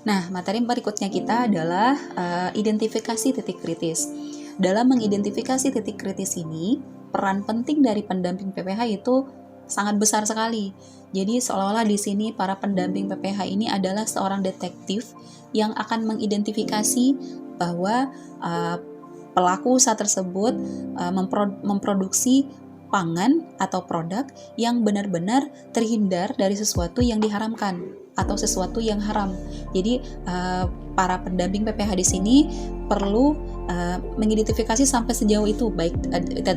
Nah, materi berikutnya kita adalah identifikasi titik kritis. Dalam mengidentifikasi titik kritis ini, peran penting dari pendamping PPH itu sangat besar sekali. Jadi seolah-olah di sini para pendamping PPH ini adalah seorang detektif yang akan mengidentifikasi bahwa pelaku usaha tersebut memproduksi pangan atau produk yang benar-benar terhindar dari sesuatu yang diharamkan atau sesuatu yang haram. Jadi para pendamping PPH di sini perlu mengidentifikasi sampai sejauh itu, baik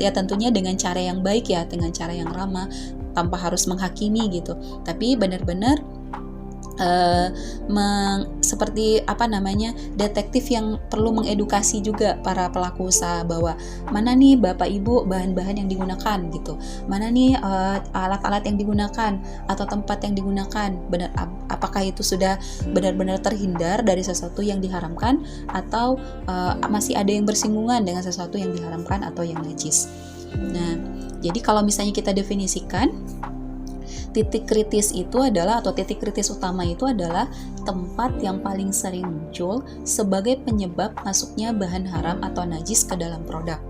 ya tentunya dengan cara yang baik ya, dengan cara yang ramah, tanpa harus menghakimi gitu. Tapi benar-benar seperti detektif yang perlu mengedukasi juga para pelaku usaha bahwa mana nih Bapak Ibu bahan-bahan yang digunakan gitu, mana nih alat-alat yang digunakan atau tempat yang digunakan, apakah itu sudah benar-benar terhindar dari sesuatu yang diharamkan atau masih ada yang bersinggungan dengan sesuatu yang diharamkan atau yang najis. Nah, jadi kalau misalnya kita definisikan, titik kritis itu adalah, atau titik kritis utama itu adalah tempat yang paling sering muncul sebagai penyebab masuknya bahan haram atau najis ke dalam produk.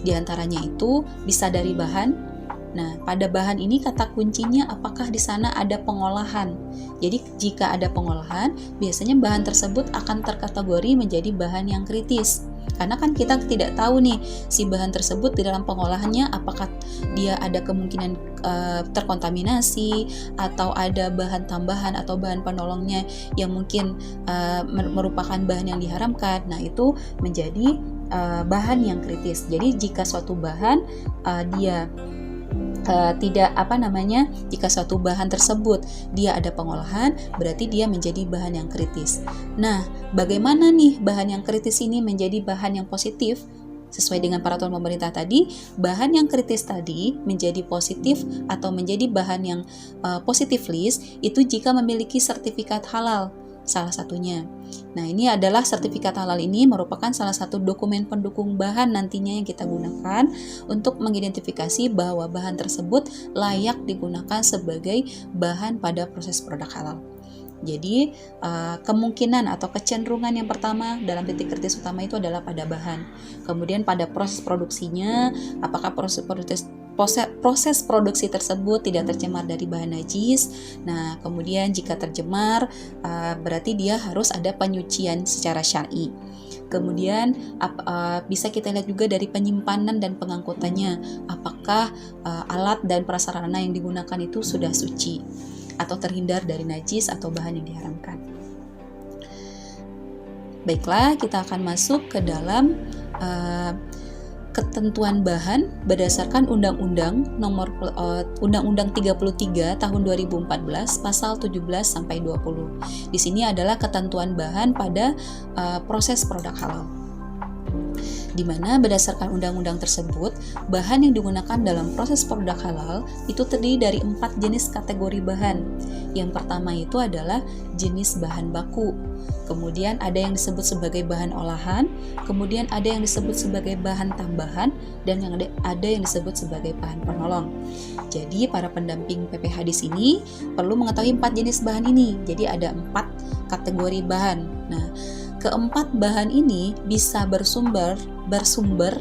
Di antaranya itu bisa dari bahan. Nah, pada bahan ini kata kuncinya apakah di sana ada pengolahan. Jadi jika ada pengolahan, biasanya bahan tersebut akan terkategori menjadi bahan yang kritis. Karena kan kita tidak tahu nih si bahan tersebut di dalam pengolahannya apakah dia ada kemungkinan terkontaminasi atau ada bahan tambahan atau bahan penolongnya yang mungkin merupakan bahan yang diharamkan. Nah, itu menjadi bahan yang kritis. Jadi jika suatu bahan dia jika suatu bahan tersebut dia ada pengolahan, berarti dia menjadi bahan yang kritis. Nah, bagaimana nih bahan yang kritis ini menjadi bahan yang positif? Sesuai dengan peraturan pemerintah tadi, bahan yang kritis tadi menjadi positif atau menjadi bahan yang positif list itu jika memiliki sertifikat halal, salah satunya. Nah, ini adalah sertifikat halal ini merupakan salah satu dokumen pendukung bahan nantinya yang kita gunakan untuk mengidentifikasi bahwa bahan tersebut layak digunakan sebagai bahan pada proses produk halal. Jadi, kemungkinan atau kecenderungan yang pertama dalam titik kritis utama itu adalah pada bahan. Kemudian pada proses produksinya, apakah proses produksi tersebut tidak tercemar dari bahan najis. Nah, kemudian jika tercemar, berarti dia harus ada penyucian secara syar'i. Kemudian bisa kita lihat juga dari penyimpanan dan pengangkutannya, apakah alat dan prasarana yang digunakan itu sudah suci atau terhindar dari najis atau bahan yang diharamkan. Baiklah, kita akan masuk ke dalam ketentuan bahan berdasarkan Undang-Undang Nomor Undang-Undang 33 Tahun 2014 Pasal 17 sampai 20. Di sini adalah ketentuan bahan pada proses produk halal, di mana berdasarkan undang-undang tersebut, bahan yang digunakan dalam proses produk halal itu terdiri dari 4 jenis kategori bahan. Yang pertama itu adalah jenis bahan baku, kemudian ada yang disebut sebagai bahan olahan, kemudian ada yang disebut sebagai bahan tambahan, dan yang ada yang disebut sebagai bahan penolong. Jadi para pendamping PPH di sini perlu mengetahui 4 jenis bahan ini. Jadi ada 4 kategori bahan. Nah, keempat bahan ini bisa bersumber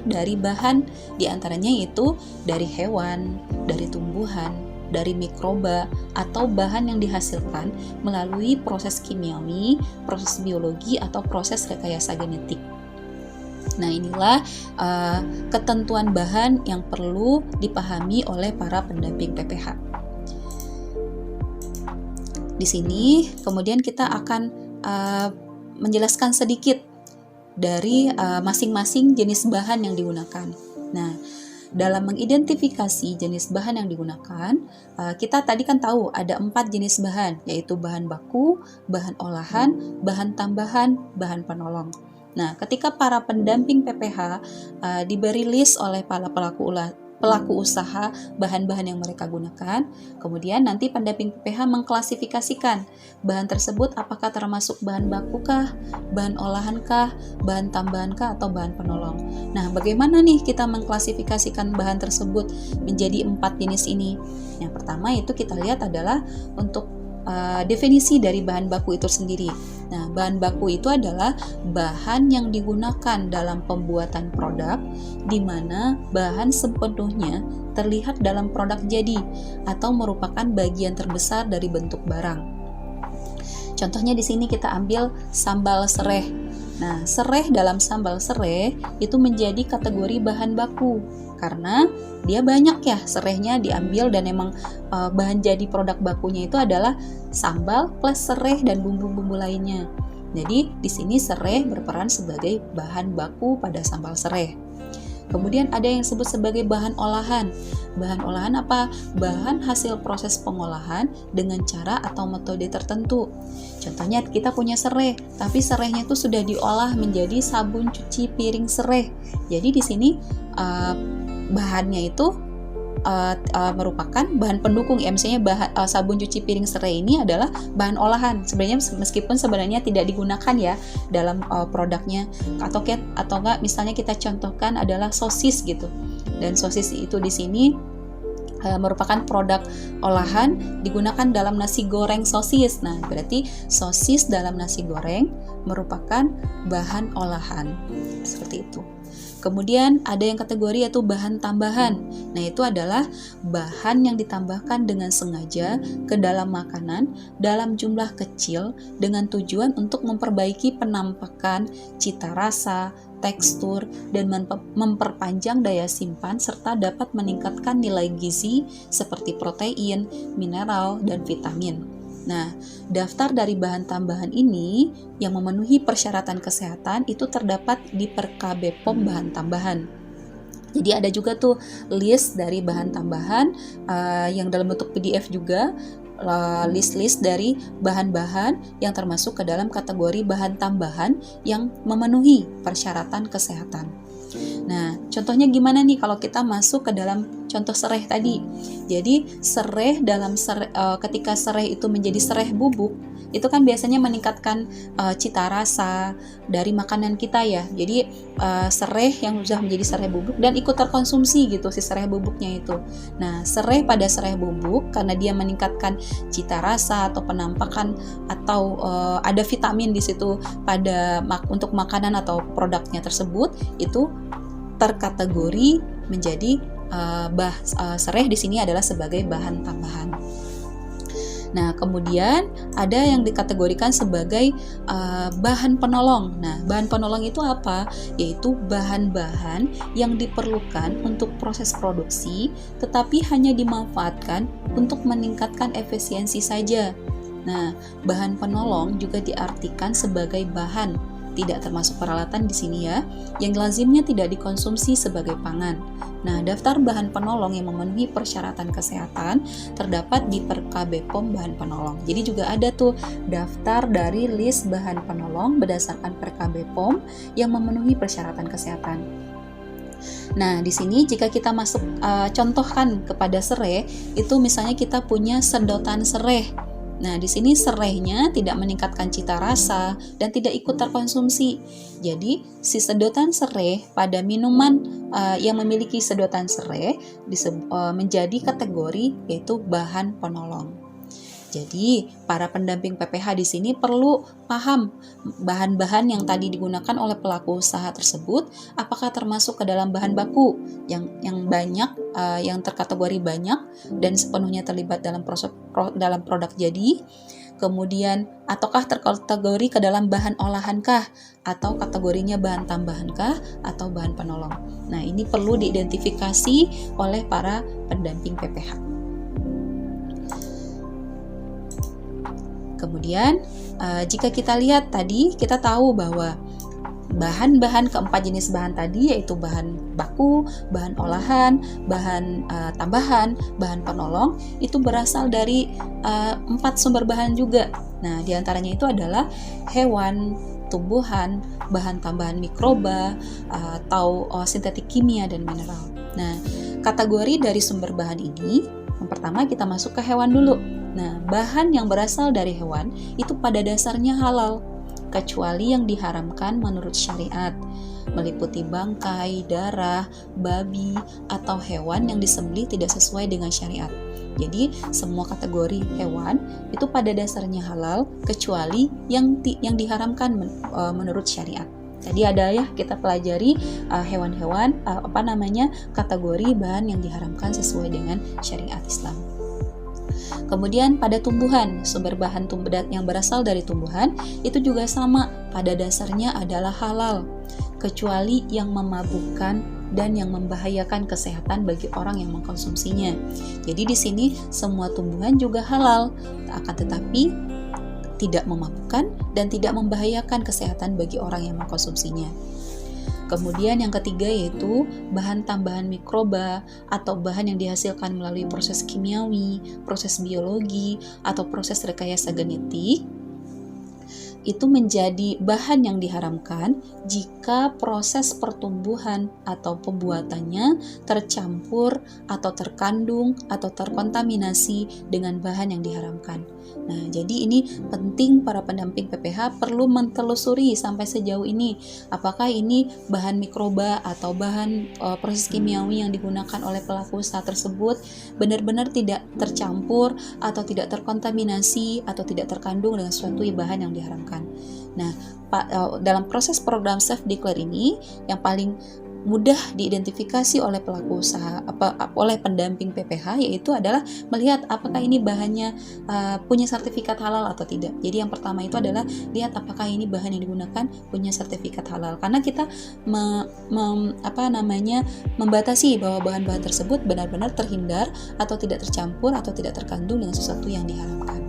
dari bahan diantaranya yaitu dari hewan, dari tumbuhan, dari mikroba, atau bahan yang dihasilkan melalui proses kimiawi, proses biologi, atau proses rekayasa genetik. Nah, inilah ketentuan bahan yang perlu dipahami oleh para pendamping PPH. Di sini kemudian kita akan menjelaskan sedikit dari masing-masing jenis bahan yang digunakan. Nah, dalam mengidentifikasi jenis bahan yang digunakan, kita tadi kan tahu ada 4 jenis bahan, yaitu bahan baku, bahan olahan, bahan tambahan, bahan penolong. Nah, ketika para pendamping PPH diberi list oleh para pelaku usaha bahan-bahan yang mereka gunakan, kemudian nanti pendamping PPH mengklasifikasikan bahan tersebut apakah termasuk bahan baku kah, bahan olahan kah, bahan tambahan kah, atau bahan penolong. Nah, bagaimana nih kita mengklasifikasikan bahan tersebut menjadi 4 jenis ini? Yang pertama itu kita lihat adalah untuk definisi dari bahan baku itu sendiri. Nah, bahan baku itu adalah bahan yang digunakan dalam pembuatan produk, di mana bahan sepenuhnya terlihat dalam produk jadi atau merupakan bagian terbesar dari bentuk barang. Contohnya di sini kita ambil sambal sereh. Nah, sereh dalam sambal sereh itu menjadi kategori bahan baku karena dia banyak ya, serehnya diambil dan emang bahan jadi produk bakunya itu adalah sambal plus sereh dan bumbu-bumbu lainnya. Jadi di sini sereh berperan sebagai bahan baku pada sambal sereh. Kemudian ada yang disebut sebagai bahan olahan. Bahan olahan apa? Bahan hasil proses pengolahan dengan cara atau metode tertentu. Contohnya kita punya sereh, tapi serehnya itu sudah diolah menjadi sabun cuci piring sereh. Jadi di sini bahannya itu merupakan bahan pendukung ya, misalnya sabun cuci piring sereh ini adalah bahan olahan sebenarnya, meskipun sebenarnya tidak digunakan ya dalam produknya, atau enggak misalnya kita contohkan adalah sosis gitu, dan sosis itu di sini merupakan produk olahan digunakan dalam nasi goreng sosis. Nah, berarti sosis dalam nasi goreng merupakan bahan olahan seperti itu. Kemudian ada yang kategori yaitu bahan tambahan. Nah, itu adalah bahan yang ditambahkan dengan sengaja ke dalam makanan dalam jumlah kecil dengan tujuan untuk memperbaiki penampakan, cita rasa, tekstur, dan memperpanjang daya simpan serta dapat meningkatkan nilai gizi seperti protein, mineral, dan vitamin. Nah, daftar dari bahan tambahan ini yang memenuhi persyaratan kesehatan itu terdapat di Perkab POM bahan tambahan. Jadi ada juga tuh list dari bahan tambahan yang dalam bentuk PDF juga, list-list dari bahan-bahan yang termasuk ke dalam kategori bahan tambahan yang memenuhi persyaratan kesehatan. Nah, contohnya gimana nih kalau kita masuk ke dalam contoh sereh tadi. Jadi sereh ketika sereh itu menjadi sereh bubuk, itu kan biasanya meningkatkan cita rasa dari makanan kita ya. Jadi sereh yang sudah menjadi sereh bubuk dan ikut terkonsumsi gitu si sereh bubuknya itu. Nah, sereh pada sereh bubuk karena dia meningkatkan cita rasa atau penampakan atau ada vitamin di situ untuk makanan atau produknya tersebut, itu terkategori menjadi sereh di sini adalah sebagai bahan tambahan. Nah, kemudian ada yang dikategorikan sebagai bahan penolong. Nah, bahan penolong itu apa? Yaitu bahan-bahan yang diperlukan untuk proses produksi, tetapi hanya dimanfaatkan untuk meningkatkan efisiensi saja. Nah, bahan penolong juga diartikan sebagai bahan, tidak termasuk peralatan di sini ya, yang lazimnya tidak dikonsumsi sebagai pangan. Nah, daftar bahan penolong yang memenuhi persyaratan kesehatan terdapat di Perkab POM bahan penolong. Jadi juga ada tuh daftar dari list bahan penolong berdasarkan Perkab POM yang memenuhi persyaratan kesehatan. Nah, di sini jika kita masuk contohkan kepada sereh, itu misalnya kita punya sedotan sereh. Nah, di sini serehnya tidak meningkatkan cita rasa dan tidak ikut terkonsumsi. Jadi, si sedotan sereh pada minuman yang memiliki sedotan sereh menjadi kategori yaitu bahan penolong. Jadi, para pendamping PPH di sini perlu paham bahan-bahan yang tadi digunakan oleh pelaku usaha tersebut apakah termasuk ke dalam bahan baku yang banyak, yang terkategori banyak dan sepenuhnya terlibat dalam produk jadi. Kemudian, ataukah terkategori ke dalam bahan olahankah atau kategorinya bahan tambahankah atau bahan penolong. Nah, ini perlu diidentifikasi oleh para pendamping PPH. Kemudian, jika kita lihat tadi, kita tahu bahwa bahan-bahan keempat jenis bahan tadi yaitu bahan baku, bahan olahan, bahan tambahan, bahan penolong itu berasal dari 4 sumber bahan juga. Nah, diantaranya itu adalah hewan, tumbuhan, bahan tambahan mikroba, atau sintetik kimia dan mineral. Nah, kategori dari sumber bahan ini, yang pertama kita masuk ke hewan dulu. Nah, bahan yang berasal dari hewan itu pada dasarnya halal, kecuali yang diharamkan menurut syariat, meliputi bangkai, darah, babi, atau hewan yang disembelih tidak sesuai dengan syariat. Jadi semua kategori hewan itu pada dasarnya halal kecuali yang diharamkan menurut syariat. Tadi ada ya kita pelajari hewan-hewan kategori bahan yang diharamkan sesuai dengan syariat Islam. Kemudian pada tumbuhan, sumber bahan yang berasal dari tumbuhan itu juga sama, pada dasarnya adalah halal kecuali yang memabukkan dan yang membahayakan kesehatan bagi orang yang mengkonsumsinya. Jadi di sini semua tumbuhan juga halal, akan tetapi tidak memabukkan dan tidak membahayakan kesehatan bagi orang yang mengkonsumsinya. Kemudian yang ketiga yaitu bahan tambahan mikroba atau bahan yang dihasilkan melalui proses kimiawi, proses biologi, atau proses rekayasa genetik. Itu menjadi bahan yang diharamkan jika proses pertumbuhan atau pembuatannya tercampur atau terkandung atau terkontaminasi dengan bahan yang diharamkan. Nah, jadi ini penting para pendamping PPH perlu mentelusuri sampai sejauh ini apakah ini bahan mikroba atau bahan proses kimiawi yang digunakan oleh pelaku usaha tersebut benar-benar tidak tercampur atau tidak terkontaminasi atau tidak terkandung dengan suatu bahan yang diharamkan. Nah, dalam proses program self declare ini yang paling mudah diidentifikasi oleh pelaku usaha oleh pendamping PPH yaitu adalah melihat apakah ini bahannya punya sertifikat halal atau tidak. Jadi yang pertama itu adalah lihat apakah ini bahan yang digunakan punya sertifikat halal, karena kita membatasi bahwa bahan-bahan tersebut benar-benar terhindar atau tidak tercampur atau tidak terkandung dengan sesuatu yang diharamkan.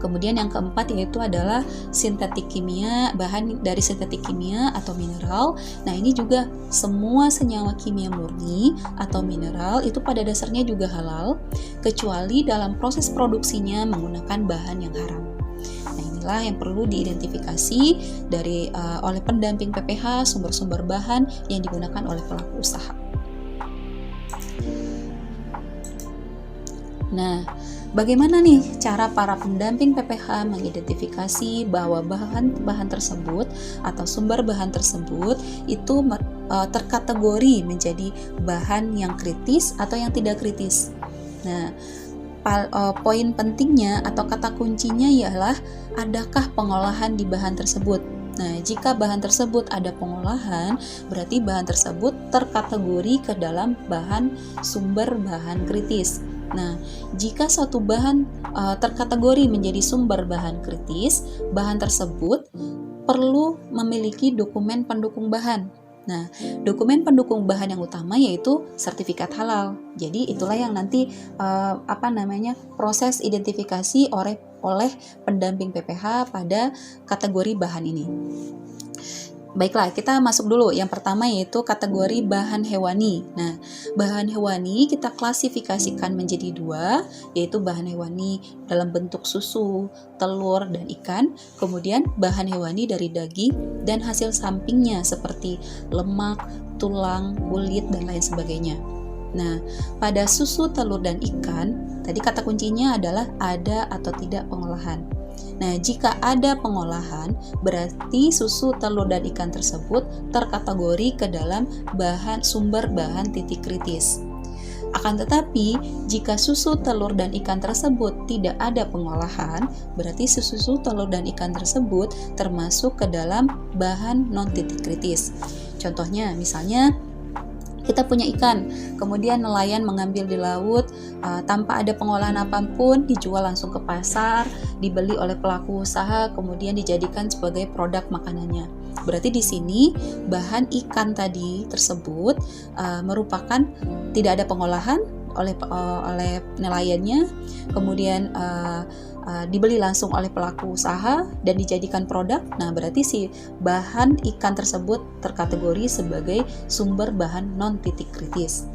Kemudian yang keempat yaitu adalah sintetik kimia, bahan dari sintetik kimia atau mineral. Nah, ini juga semua senyawa kimia murni atau mineral itu pada dasarnya juga halal, kecuali dalam proses produksinya menggunakan bahan yang haram. Nah, inilah yang perlu diidentifikasi oleh pendamping PPH sumber-sumber bahan yang digunakan oleh pelaku usaha. Nah, bagaimana nih cara para pendamping PPH mengidentifikasi bahwa bahan-bahan tersebut atau sumber bahan tersebut itu terkategori menjadi bahan yang kritis atau yang tidak kritis? Nah, poin pentingnya atau kata kuncinya ialah adakah pengolahan di bahan tersebut. Nah, jika bahan tersebut ada pengolahan, berarti bahan tersebut terkategori ke dalam sumber bahan kritis. Nah, jika suatu bahan terkategori menjadi sumber bahan kritis, bahan tersebut perlu memiliki dokumen pendukung bahan. Nah, dokumen pendukung bahan yang utama yaitu sertifikat halal. Jadi itulah yang nanti proses identifikasi oleh pendamping PPH pada kategori bahan ini. Baiklah, kita masuk dulu. Yang pertama yaitu kategori bahan hewani. Nah, bahan hewani kita klasifikasikan menjadi dua, yaitu bahan hewani dalam bentuk susu, telur, dan ikan. Kemudian bahan hewani dari daging dan hasil sampingnya seperti lemak, tulang, kulit, dan lain sebagainya. Nah, pada susu, telur, dan ikan, tadi kata kuncinya adalah ada atau tidak pengolahan. Nah, jika ada pengolahan, berarti susu, telur, dan ikan tersebut terkategori ke dalam sumber bahan titik kritis. Akan tetapi, jika susu, telur, dan ikan tersebut tidak ada pengolahan, berarti susu, telur, dan ikan tersebut termasuk ke dalam bahan non-titik kritis. Contohnya, misalnya, kita punya ikan, kemudian nelayan mengambil di laut tanpa ada pengolahan apapun, dijual langsung ke pasar, dibeli oleh pelaku usaha, kemudian dijadikan sebagai produk makanannya. Berarti di sini bahan ikan tadi tersebut merupakan tidak ada pengolahan oleh nelayannya, kemudian dibeli langsung oleh pelaku usaha dan dijadikan produk. Nah, berarti si bahan ikan tersebut terkategori sebagai sumber bahan non-titik kritis.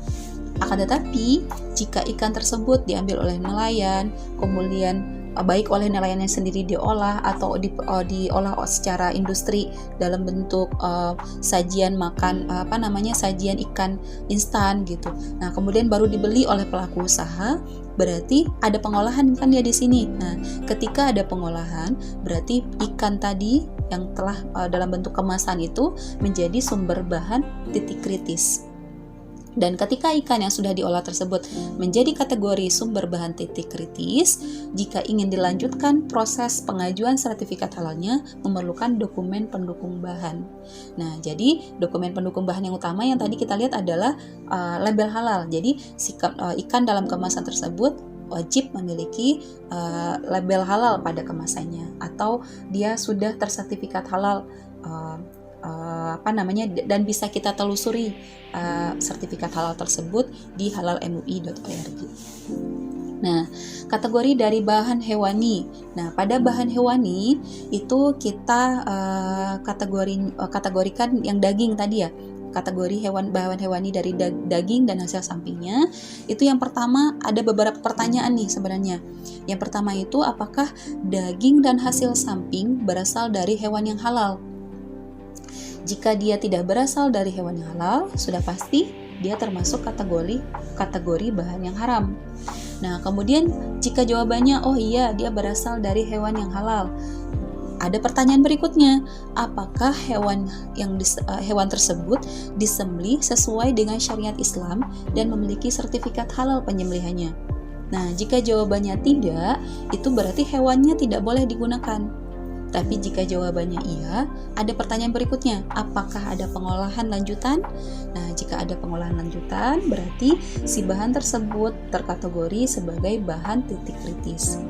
Akan tetapi, jika ikan tersebut diambil oleh nelayan, kemudian baik oleh nelayan yang sendiri diolah atau diolah secara industri dalam bentuk sajian sajian ikan instan gitu. Nah, kemudian baru dibeli oleh pelaku usaha, berarti ada pengolahan kan ya di sini. Nah, ketika ada pengolahan, berarti ikan tadi yang telah dalam bentuk kemasan itu menjadi sumber bahan titik kritis. Dan ketika ikan yang sudah diolah tersebut menjadi kategori sumber bahan titik kritis, jika ingin dilanjutkan proses pengajuan sertifikat halalnya memerlukan dokumen pendukung bahan. Nah, jadi dokumen pendukung bahan yang utama yang tadi kita lihat adalah label halal. Jadi ikan dalam kemasan tersebut wajib memiliki label halal pada kemasannya, atau dia sudah tersertifikat halal, dan bisa kita telusuri sertifikat halal tersebut di halalmui.org. Nah, kategori dari bahan hewani. Nah, pada bahan hewani itu kita kategorikan yang daging tadi ya. Kategori bahan hewani dari daging dan hasil sampingnya. Itu yang pertama, ada beberapa pertanyaan nih sebenarnya. Yang pertama itu, apakah daging dan hasil samping berasal dari hewan yang halal? Jika dia tidak berasal dari hewan yang halal, sudah pasti dia termasuk kategori bahan yang haram. Nah, kemudian jika jawabannya oh iya dia berasal dari hewan yang halal, ada pertanyaan berikutnya, apakah hewan tersebut disembelih sesuai dengan syariat Islam dan memiliki sertifikat halal penyembelihannya? Nah, jika jawabannya tidak, itu berarti hewannya tidak boleh digunakan. Tapi jika jawabannya iya, ada pertanyaan berikutnya, apakah ada pengolahan lanjutan? Nah, jika ada pengolahan lanjutan, berarti si bahan tersebut terkategori sebagai bahan titik kritis.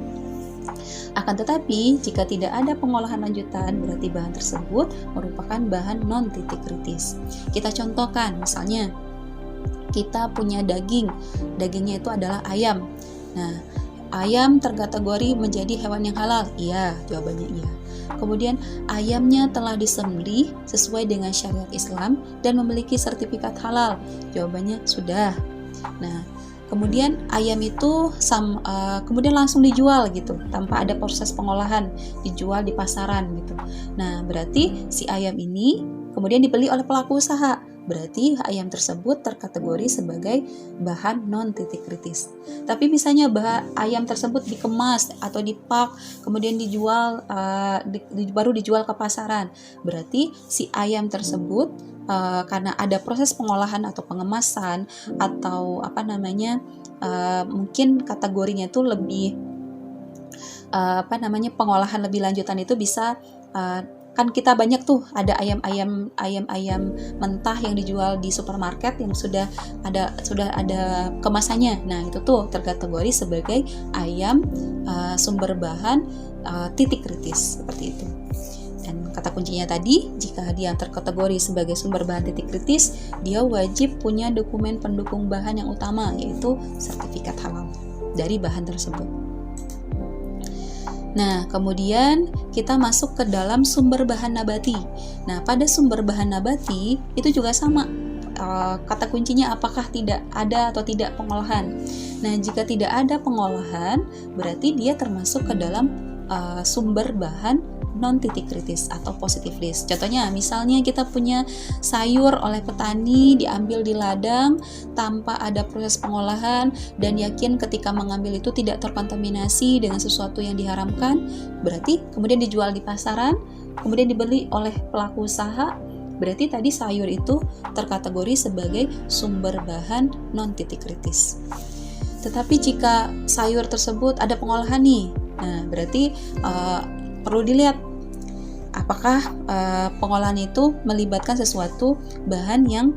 Akan tetapi, jika tidak ada pengolahan lanjutan, berarti bahan tersebut merupakan bahan non titik kritis. Kita contohkan, misalnya kita punya dagingnya itu adalah ayam. Nah, ayam terkategori menjadi hewan yang halal? Iya, jawabannya iya. Kemudian ayamnya telah disembelih sesuai dengan syariat Islam dan memiliki sertifikat halal. Jawabannya sudah. Nah, kemudian ayam itu kemudian langsung dijual gitu, tanpa ada proses pengolahan, dijual di pasaran gitu. Nah, berarti si ayam ini kemudian dibeli oleh pelaku usaha. Berarti ayam tersebut terkategori sebagai bahan non titik kritis. Tapi misalnya ayam tersebut dikemas atau dipak, kemudian dijual, baru dijual ke pasaran. Berarti si ayam tersebut karena ada proses pengolahan atau pengemasan atau mungkin kategorinya itu lebih pengolahan lebih lanjutan itu bisa kan kita banyak tuh ada ayam mentah yang dijual di supermarket yang sudah ada kemasannya. Nah, itu tuh terkategori sebagai ayam sumber bahan titik kritis seperti itu. Dan kata kuncinya tadi, jika dia terkategori sebagai sumber bahan titik kritis, dia wajib punya dokumen pendukung bahan yang utama, yaitu sertifikat halal dari bahan tersebut. Nah, kemudian kita masuk ke dalam sumber bahan nabati. Nah, pada sumber bahan nabati itu juga sama. Kata kuncinya apakah tidak ada atau tidak pengolahan. Nah, jika tidak ada pengolahan, berarti dia termasuk ke dalam sumber bahan non titik kritis atau positive list. Contohnya, misalnya kita punya sayur oleh petani diambil di ladang tanpa ada proses pengolahan dan yakin ketika mengambil itu tidak terkontaminasi dengan sesuatu yang diharamkan, berarti kemudian dijual di pasaran, kemudian dibeli oleh pelaku usaha, berarti tadi sayur itu terkategori sebagai sumber bahan non titik kritis. Tetapi jika sayur tersebut ada pengolahan nih, nah berarti perlu dilihat apakah pengolahan itu melibatkan sesuatu bahan yang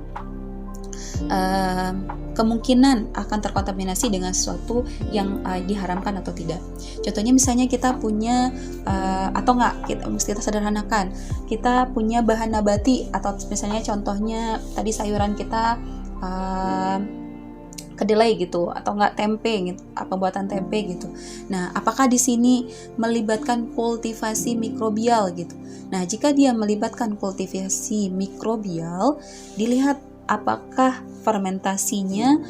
kemungkinan akan terkontaminasi dengan sesuatu yang diharamkan atau tidak. Contohnya misalnya kita punya atau enggak, kita sederhanakan, kita punya bahan nabati atau misalnya contohnya tadi sayuran kita kedelai gitu atau enggak tempe gitu, pembuatan tempe gitu. Nah, apakah di sini melibatkan kultivasi mikrobial gitu. Nah, jika dia melibatkan kultivasi mikrobial, dilihat apakah fermentasinya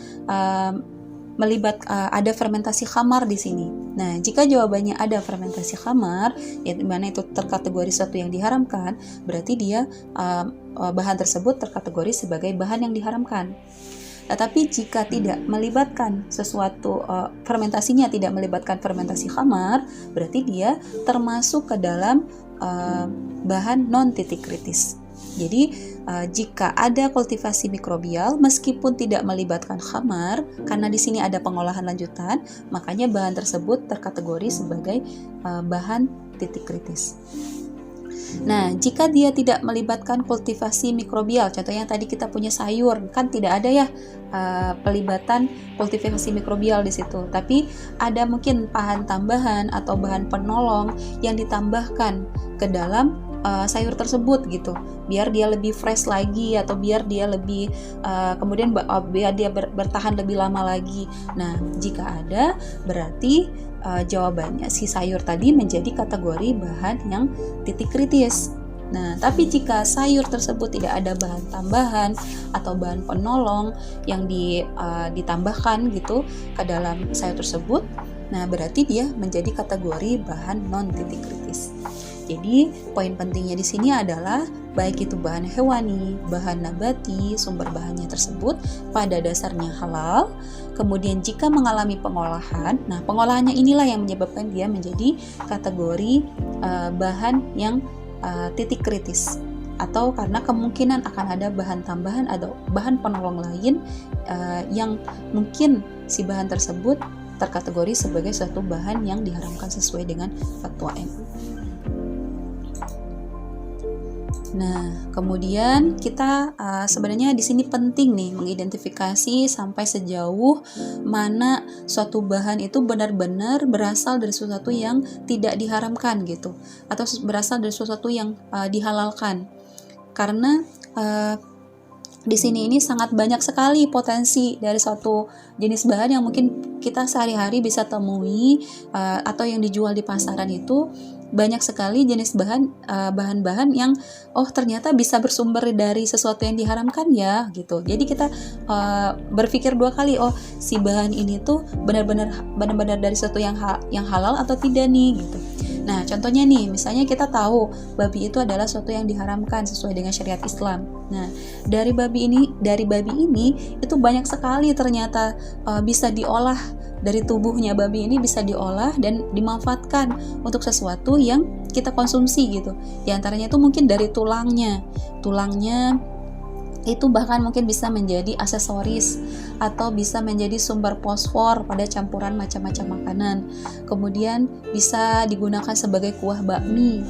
ada fermentasi khamar di sini. Nah, jika jawabannya ada fermentasi khamar, ya dimana itu terkategori sesuatu yang diharamkan, berarti dia bahan tersebut terkategori sebagai bahan yang diharamkan. Tetapi jika tidak melibatkan sesuatu, fermentasinya tidak melibatkan fermentasi khamar, berarti dia termasuk ke dalam bahan non titik kritis. Jadi jika ada kultivasi mikrobial meskipun tidak melibatkan khamar, karena di sini ada pengolahan lanjutan, makanya bahan tersebut terkategori sebagai bahan titik kritis. Nah, jika dia tidak melibatkan kultivasi mikrobial, contohnya tadi kita punya sayur, kan tidak ada ya pelibatan kultivasi mikrobial di situ, tapi ada mungkin bahan tambahan atau bahan penolong yang ditambahkan ke dalam sayur tersebut gitu, biar dia lebih fresh lagi atau biar dia lebih kemudian biar dia bertahan lebih lama lagi. Nah, jika ada, berarti jawabannya si sayur tadi menjadi kategori bahan yang titik kritis. Nah, tapi jika sayur tersebut tidak ada bahan tambahan atau bahan penolong yang ditambahkan gitu ke dalam sayur tersebut, nah berarti dia menjadi kategori bahan non titik kritis. Jadi, poin pentingnya di sini adalah baik itu bahan hewani, bahan nabati, sumber bahannya tersebut pada dasarnya halal. Kemudian jika mengalami pengolahan, nah pengolahannya inilah yang menyebabkan dia menjadi kategori bahan yang titik kritis, atau karena kemungkinan akan ada bahan tambahan atau bahan penolong lain yang mungkin si bahan tersebut terkategori sebagai suatu bahan yang diharamkan sesuai dengan fatwa MUI. Nah, kemudian kita sebenarnya di sini penting nih mengidentifikasi sampai sejauh mana suatu bahan itu benar-benar berasal dari sesuatu yang tidak diharamkan gitu, atau berasal dari sesuatu yang dihalalkan. Karena di sini ini sangat banyak sekali potensi dari suatu jenis bahan yang mungkin kita sehari-hari bisa temui atau yang dijual di pasaran itu. Banyak sekali jenis bahan-bahan yang ternyata bisa bersumber dari sesuatu yang diharamkan ya gitu. Jadi kita berpikir dua kali, si bahan ini tuh benar-benar dari sesuatu yang halal atau tidak nih gitu. Nah, contohnya nih, misalnya kita tahu babi itu adalah sesuatu yang diharamkan sesuai dengan syariat Islam. Nah, dari babi ini itu banyak sekali ternyata bisa diolah, dari tubuhnya babi ini bisa diolah dan dimanfaatkan untuk sesuatu yang kita konsumsi gitu. Di antaranya itu mungkin dari tulangnya itu bahkan mungkin bisa menjadi aksesoris atau bisa menjadi sumber fosfor pada campuran macam-macam makanan. Kemudian bisa digunakan sebagai kuah bakmi,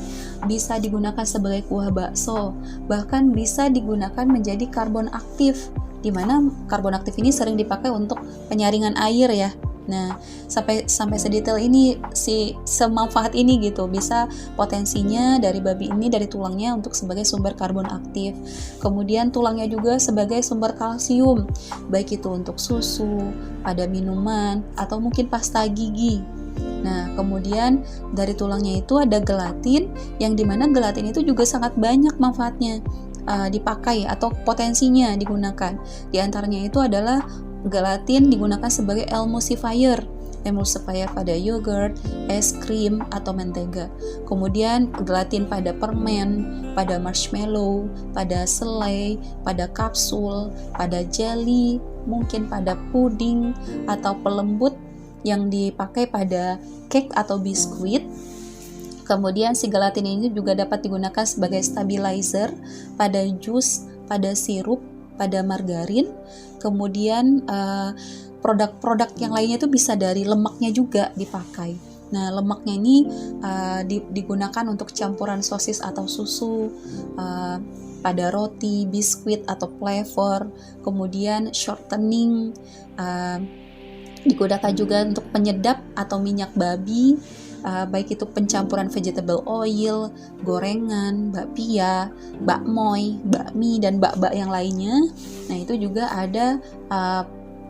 bisa digunakan sebagai kuah bakso, bahkan bisa digunakan menjadi karbon aktif, di mana karbon aktif ini sering dipakai untuk penyaringan air ya. Nah, sampai sedetail ini, semanfaat ini gitu, bisa potensinya dari babi ini, dari tulangnya untuk sebagai sumber karbon aktif. Kemudian tulangnya juga sebagai sumber kalsium, baik itu untuk susu, pada minuman, atau mungkin pasta gigi. Nah, kemudian dari tulangnya itu ada gelatin, yang dimana gelatin itu juga sangat banyak manfaatnya dipakai atau potensinya digunakan. Di antaranya itu adalah gelatin digunakan sebagai emulsifier pada yogurt, es krim, atau mentega. Kemudian gelatin pada permen, pada marshmallow, pada selai, pada kapsul, pada jelly, mungkin pada puding atau pelembut yang dipakai pada cake atau biskuit. Kemudian si gelatin ini juga dapat digunakan sebagai stabilizer pada jus, pada sirup, pada margarin. Kemudian produk-produk yang lainnya itu bisa dari lemaknya juga dipakai. Nah, lemaknya ini digunakan untuk campuran sosis atau susu, pada roti, biskuit atau flavor. Kemudian shortening, digunakan juga untuk penyedap atau minyak babi, baik itu pencampuran vegetable oil, gorengan, bakpia, bakmoy, bakmi, dan bak-bak yang lainnya. Nah, itu juga ada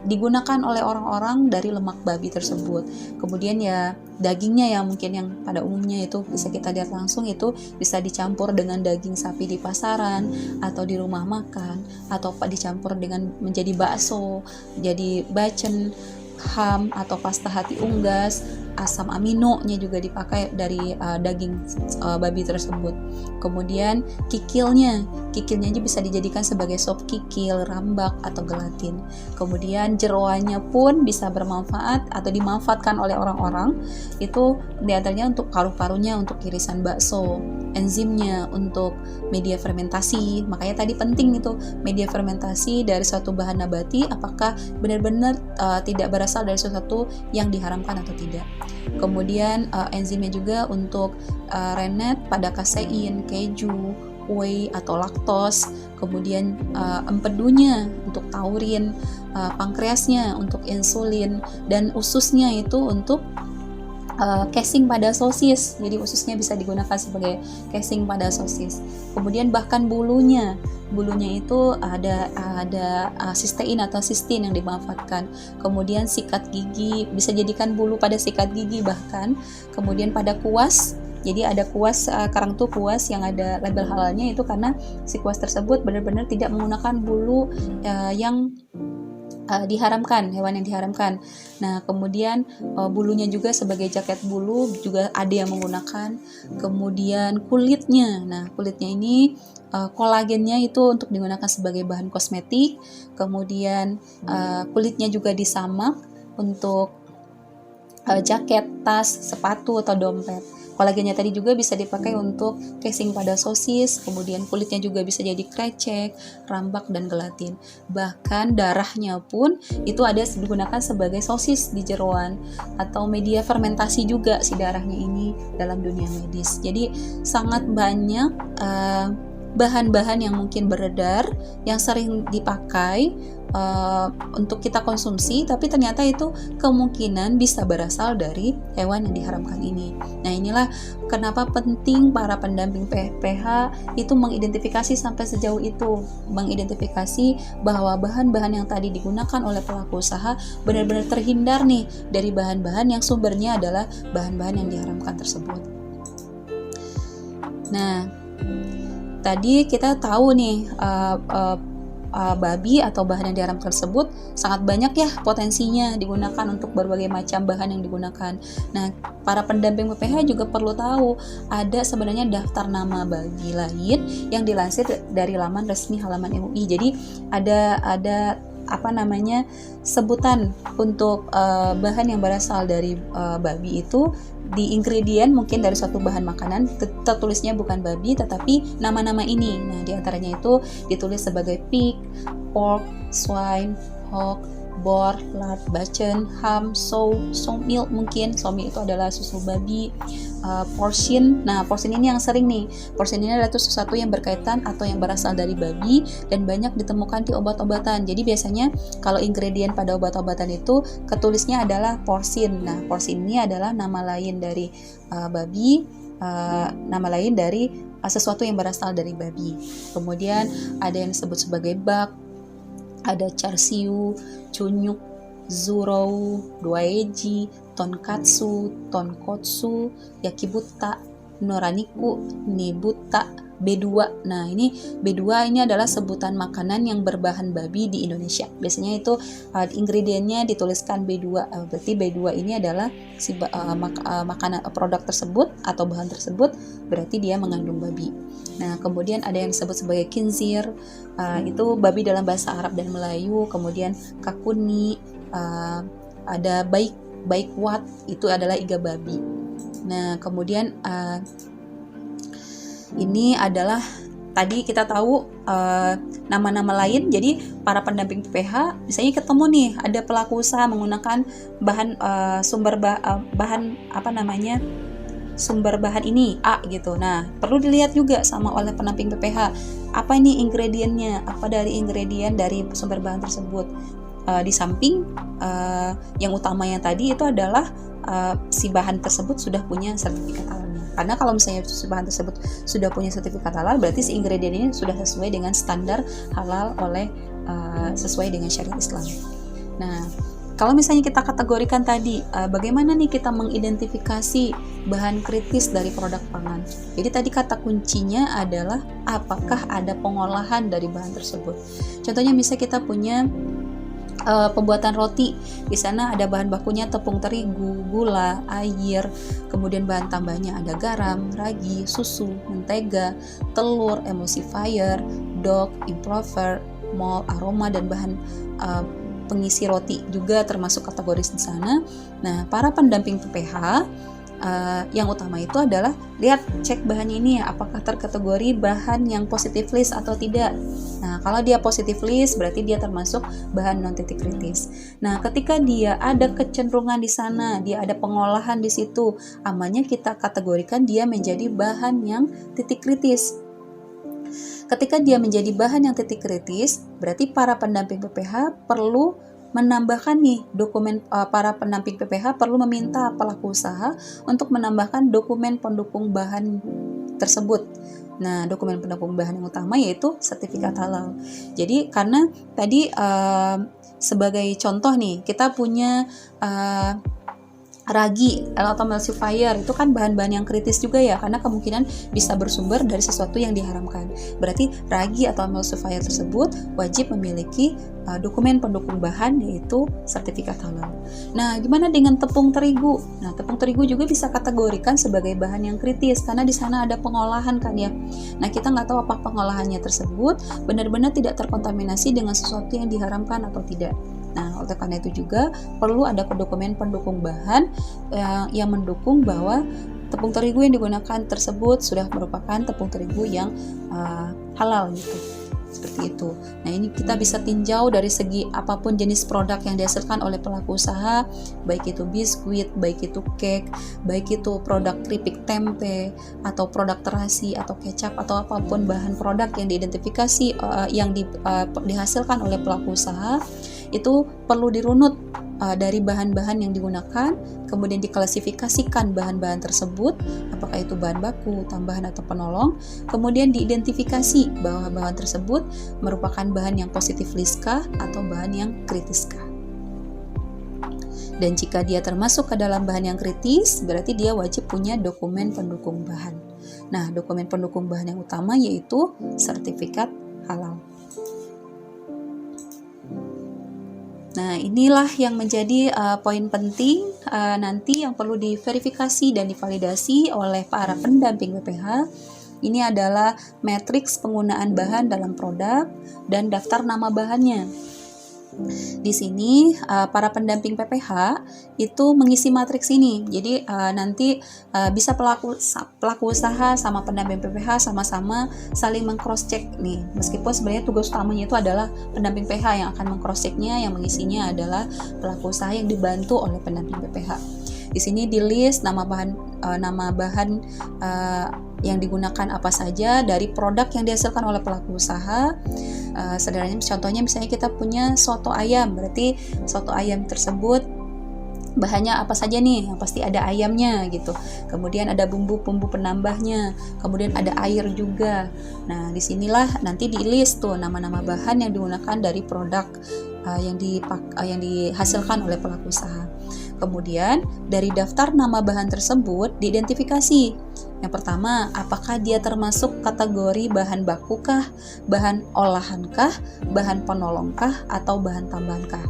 digunakan oleh orang-orang dari lemak babi tersebut. Kemudian ya dagingnya ya mungkin yang pada umumnya itu bisa kita lihat langsung, itu bisa dicampur dengan daging sapi di pasaran atau di rumah makan, atau dicampur dengan menjadi bakso, jadi bacem, ham, atau pasta hati unggas, asam aminonya juga dipakai dari daging babi tersebut. Kemudian kikilnya aja bisa dijadikan sebagai sop kikil, rambak atau gelatin. Kemudian jeroannya pun bisa bermanfaat atau dimanfaatkan oleh orang-orang, itu diantaranya untuk paru-parunya untuk irisan bakso, enzimnya untuk media fermentasi. Makanya tadi penting itu media fermentasi dari suatu bahan nabati apakah benar-benar tidak berasal dari sesuatu yang diharamkan atau tidak. Kemudian enzimnya juga untuk rennet pada kasein, keju, whey atau laktos. Kemudian empedunya untuk taurin, pankreasnya untuk insulin, dan ususnya itu untuk casing pada sosis. Jadi ususnya bisa digunakan sebagai casing pada sosis. Kemudian bahkan bulunya itu ada sistein atau sistin yang dimanfaatkan. Kemudian sikat gigi, bisa jadikan bulu pada sikat gigi bahkan. Kemudian pada kuas, jadi ada kuas, sekarang tuh kuas yang ada label halalnya itu karena si kuas tersebut benar-benar tidak menggunakan bulu yang diharamkan, hewan yang diharamkan. Nah, kemudian bulunya juga sebagai jaket bulu juga ada yang menggunakan. Kemudian kulitnya, nah kulitnya ini kolagennya itu untuk digunakan sebagai bahan kosmetik. Kemudian kulitnya juga disamak untuk jaket, tas, sepatu atau dompet. Kolagennya tadi juga bisa dipakai untuk casing pada sosis, kemudian kulitnya juga bisa jadi krecek, rambak, dan gelatin. Bahkan darahnya pun itu ada digunakan sebagai sosis di jeroan atau media fermentasi juga si darahnya ini dalam dunia medis. Jadi sangat banyak bahan-bahan yang mungkin beredar, yang sering dipakai untuk kita konsumsi, tapi ternyata itu kemungkinan bisa berasal dari hewan yang diharamkan ini. Nah, inilah kenapa penting para pendamping PH itu mengidentifikasi sampai sejauh itu, mengidentifikasi bahwa bahan-bahan yang tadi digunakan oleh pelaku usaha benar-benar terhindar nih dari bahan-bahan yang sumbernya adalah bahan-bahan yang diharamkan tersebut. Nah, tadi kita tahu nih babi atau bahan yang diharamkan tersebut sangat banyak ya potensinya digunakan untuk berbagai macam bahan yang digunakan. Nah, para pendamping PPH juga perlu tahu ada sebenarnya daftar nama babi lain yang dilansir dari laman resmi halaman MUI. Jadi ada sebutan untuk bahan yang berasal dari babi itu di ingredient mungkin dari suatu bahan makanan tertulisnya bukan babi tetapi nama-nama ini. Nah, diantaranya itu ditulis sebagai pig, pork, swine, hog, boar, lat, bacon, ham, sow milk mungkin. Sow milk itu adalah susu babi. Porcine. Nah, porcine ini yang sering nih. Porcine ini adalah sesuatu yang berkaitan atau yang berasal dari babi dan banyak ditemukan di obat-obatan. Jadi biasanya kalau ingredient pada obat-obatan itu ketulisnya adalah porcine. Nah, porcine ini adalah nama lain dari babi, nama lain dari sesuatu yang berasal dari babi. Kemudian ada yang disebut sebagai bak, ada char-siu, cunyuk, zurou, doeji, tonkatsu, tonkotsu, yakibuta, noraniku, nibuta, B2. Nah, ini B2 ini adalah sebutan makanan yang berbahan babi di Indonesia. Biasanya itu ingredientnya dituliskan B2. Berarti B2 ini adalah si makanan produk tersebut atau bahan tersebut berarti dia mengandung babi. Nah, kemudian ada yang disebut sebagai khinzir, itu babi dalam bahasa Arab dan Melayu. Kemudian kakuni, ada baikwat, itu adalah iga babi. Nah, kemudian ini adalah tadi kita tahu nama-nama lain. Jadi para pendamping PPH misalnya ketemu nih ada pelaku usaha menggunakan bahan sumber bahan ini A gitu. Nah, perlu dilihat juga sama oleh pendamping PPH apa ini ingredientnya, apa dari ingredient dari sumber bahan tersebut. Di samping yang utamanya tadi itu adalah si bahan tersebut sudah punya sertifikat halal. Karena kalau misalnya si bahan tersebut sudah punya sertifikat halal, berarti si ingredient ini sudah sesuai dengan standar halal oleh sesuai dengan syariat Islam. Nah, kalau misalnya kita kategorikan tadi, bagaimana nih kita mengidentifikasi bahan kritis dari produk pangan? Jadi tadi kata kuncinya adalah apakah ada pengolahan dari bahan tersebut. Contohnya misalnya kita punya pembuatan roti. Di sana ada bahan bakunya tepung terigu, gula, air, kemudian bahan tambahnya ada garam, ragi, susu, mentega, telur, emulsifier, dough, improver, malt, aroma, dan bahan pengisi roti juga termasuk kategori di sana. Nah, para pendamping PPH yang utama itu adalah lihat, cek bahannya ini ya, apakah terkategori bahan yang positive list atau tidak. Nah, kalau dia positive list berarti dia termasuk bahan non titik kritis. Nah, ketika dia ada kecenderungan di sana, dia ada pengolahan di situ, amannya kita kategorikan dia menjadi bahan yang titik kritis. Ketika dia menjadi bahan yang titik kritis, berarti para pendamping PPH perlu menambahkan nih dokumen, para pendamping PPH perlu meminta pelaku usaha untuk menambahkan dokumen pendukung bahan tersebut. Nah, dokumen pendukung bahan yang utama yaitu sertifikat halal. Jadi karena tadi sebagai contoh nih, kita punya ragi atau emulsifier, itu kan bahan-bahan yang kritis juga ya, karena kemungkinan bisa bersumber dari sesuatu yang diharamkan. Berarti ragi atau emulsifier tersebut wajib memiliki dokumen pendukung bahan yaitu sertifikat halal. Nah, gimana dengan tepung terigu? Nah, tepung terigu juga bisa kategorikan sebagai bahan yang kritis karena di sana ada pengolahan kan ya. Nah, kita nggak tahu apa pengolahannya tersebut benar-benar tidak terkontaminasi dengan sesuatu yang diharamkan atau tidak. Nah, oleh karena itu juga perlu ada dokumen pendukung bahan yang mendukung bahwa tepung terigu yang digunakan tersebut sudah merupakan tepung terigu yang halal gitu. Seperti itu. Nah, ini kita bisa tinjau dari segi apapun jenis produk yang dihasilkan oleh pelaku usaha, baik itu biskuit, baik itu cake, baik itu produk keripik tempe, atau produk terasi, atau kecap, atau apapun bahan produk yang diidentifikasi yang dihasilkan oleh pelaku usaha, itu perlu dirunut dari bahan-bahan yang digunakan, kemudian diklasifikasikan bahan-bahan tersebut, apakah itu bahan baku, tambahan atau penolong, kemudian diidentifikasi bahwa bahan tersebut merupakan bahan yang positif list kah atau bahan yang kritis kah. Dan jika dia termasuk ke dalam bahan yang kritis, berarti dia wajib punya dokumen pendukung bahan. Nah, dokumen pendukung bahan yang utama yaitu sertifikat halal. Nah, inilah yang menjadi poin penting nanti yang perlu diverifikasi dan divalidasi oleh para pendamping PPH. Ini adalah matriks penggunaan bahan dalam produk dan daftar nama bahannya. Di sini para pendamping PPH itu mengisi matriks ini. Jadi nanti bisa pelaku usaha sama pendamping PPH sama-sama saling meng-cross check nih. Meskipun sebenarnya tugas utamanya itu adalah pendamping PPH yang akan meng-cross checknya, yang mengisinya adalah pelaku usaha yang dibantu oleh pendamping PPH. Di sini di list nama bahan yang digunakan apa saja dari produk yang dihasilkan oleh pelaku usaha. Sederhananya contohnya misalnya kita punya soto ayam, berarti soto ayam tersebut bahannya apa saja nih, yang pasti ada ayamnya gitu, kemudian ada bumbu-bumbu penambahnya, kemudian ada air juga. Nah, disinilah nanti di list tuh nama-nama bahan yang digunakan dari produk yang dihasilkan oleh pelaku usaha. Kemudian dari daftar nama bahan tersebut diidentifikasi. Yang pertama, apakah dia termasuk kategori bahan bakukah, bahan olahankah, bahan penolongkah, atau bahan tambahankah?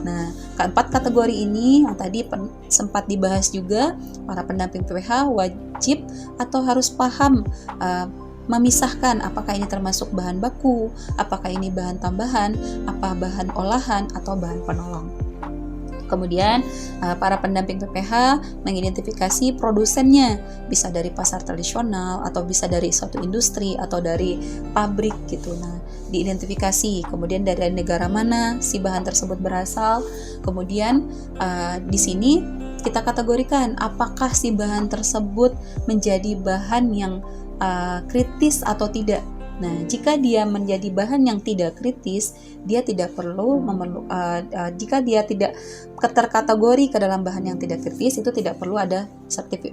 Nah, keempat kategori ini yang tadi sempat dibahas juga, para pendamping PPH wajib atau harus paham memisahkan apakah ini termasuk bahan baku, apakah ini bahan tambahan, apa bahan olahan, atau bahan penolong. Kemudian para pendamping PPH mengidentifikasi produsennya, bisa dari pasar tradisional atau bisa dari suatu industri atau dari pabrik gitu. Nah, diidentifikasi, kemudian dari negara mana si bahan tersebut berasal. Kemudian di sini kita kategorikan apakah si bahan tersebut menjadi bahan yang kritis atau tidak. Nah, jika dia menjadi bahan yang tidak kritis, dia tidak perlu jika dia tidak terkategori ke dalam bahan yang tidak kritis, itu tidak perlu ada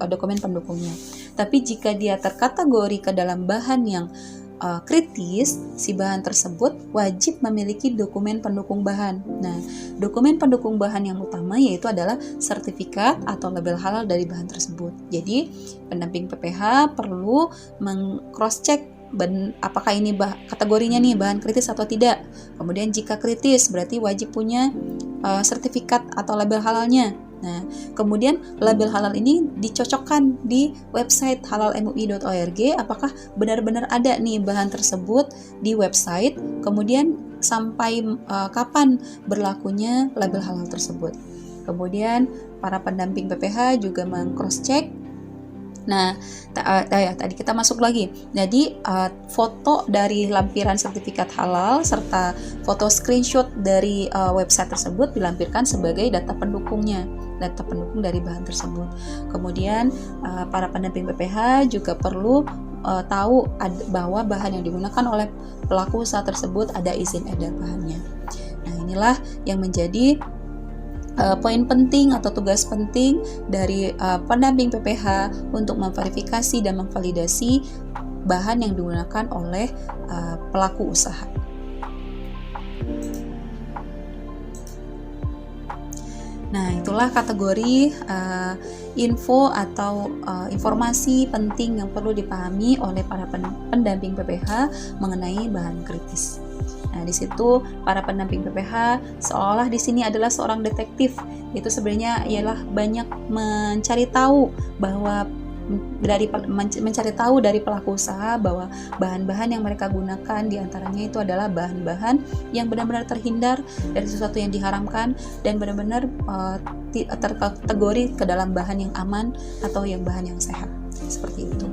dokumen pendukungnya. Tapi jika dia terkategori ke dalam bahan yang kritis, si bahan tersebut wajib memiliki dokumen pendukung bahan. Nah, dokumen pendukung bahan yang utama yaitu adalah sertifikat atau label halal dari bahan tersebut. Jadi, pendamping PPH perlu meng-cross check apakah ini kategorinya nih bahan kritis atau tidak. Kemudian jika kritis berarti wajib punya sertifikat atau label halalnya. Nah, kemudian label halal ini dicocokkan di website halalmui.org, apakah benar-benar ada nih bahan tersebut di website, kemudian sampai kapan berlakunya label halal tersebut. Kemudian para pendamping PPH juga meng-cross-check. Nah, tadi kita masuk lagi. Jadi, foto dari lampiran sertifikat halal serta foto screenshot dari website tersebut dilampirkan sebagai data pendukung dari bahan tersebut. Kemudian, para pendamping PPH juga perlu tahu bahwa bahan yang digunakan oleh pelaku usaha tersebut ada izin edar bahannya. Nah, inilah yang menjadi poin penting atau tugas penting dari pendamping PPH untuk memverifikasi dan memvalidasi bahan yang digunakan oleh pelaku usaha. Nah, itulah kategori info atau informasi penting yang perlu dipahami oleh para pendamping PPH mengenai bahan kritis. Nah, di situ para pendamping PPH seolah di sini adalah seorang detektif. Itu sebenarnya ialah banyak mencari tahu dari pelaku usaha bahwa bahan-bahan yang mereka gunakan diantaranya itu adalah bahan-bahan yang benar-benar terhindar dari sesuatu yang diharamkan dan benar-benar terkategori ke dalam bahan yang aman atau yang bahan yang sehat. Seperti itu.